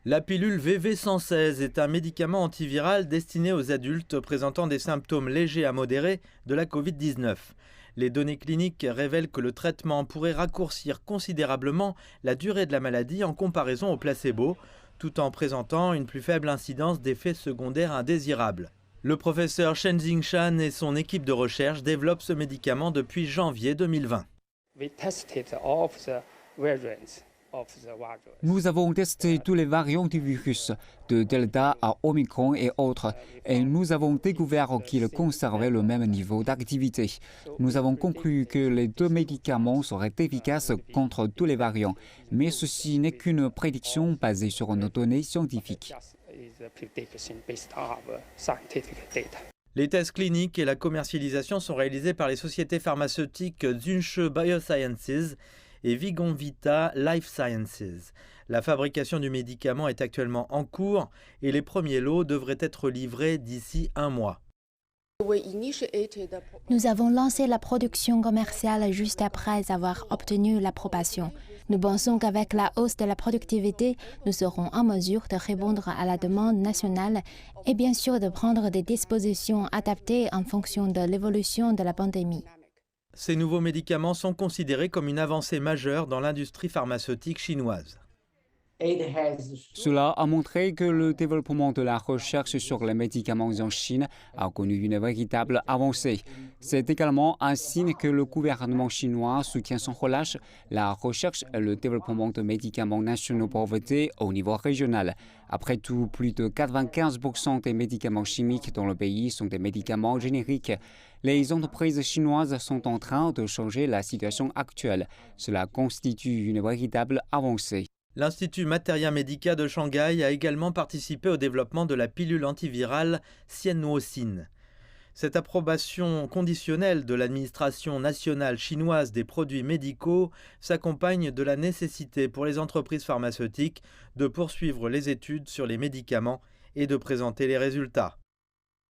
La pilule VV116 est un médicament antiviral destiné aux adultes présentant des symptômes légers à modérés de la Covid-19. Les données cliniques révèlent que le traitement pourrait raccourcir considérablement la durée de la maladie en comparaison au placebo, tout en présentant une plus faible incidence d'effets secondaires indésirables. Le professeur Shenzing Shan et son équipe de recherche développent ce médicament depuis janvier 2020. Nous avons testé tous les variants du virus, de Delta à Omicron et autres, et nous avons découvert qu'ils conservaient le même niveau d'activité. Nous avons conclu que les deux médicaments seraient efficaces contre tous les variants, mais ceci n'est qu'une prédiction basée sur nos données scientifiques. Les tests cliniques et la commercialisation sont réalisés par les sociétés pharmaceutiques Zhunche Biosciences et Vigonvita Life Sciences. La fabrication du médicament est actuellement en cours et les premiers lots devraient être livrés d'ici un mois. Nous avons lancé la production commerciale juste après avoir obtenu l'approbation. Nous pensons qu'avec la hausse de la productivité, nous serons en mesure de répondre à la demande nationale et bien sûr de prendre des dispositions adaptées en fonction de l'évolution de la pandémie. Ces nouveaux médicaments sont considérés comme une avancée majeure dans l'industrie pharmaceutique chinoise. Cela a montré que le développement de la recherche sur les médicaments en Chine a connu une véritable avancée. C'est également un signe que le gouvernement chinois soutient sans relâche la recherche et le développement de médicaments nationaux brevetés au niveau régional. Après tout, plus de 95% des médicaments chimiques dans le pays sont des médicaments génériques. Les entreprises chinoises sont en train de changer la situation actuelle. Cela constitue une véritable avancée. L'Institut Materia Medica de Shanghai a également participé au développement de la pilule antivirale Xiannuoxin. Cette approbation conditionnelle de l'administration nationale chinoise des produits médicaux s'accompagne de la nécessité pour les entreprises pharmaceutiques de poursuivre les études sur les médicaments et de présenter les résultats.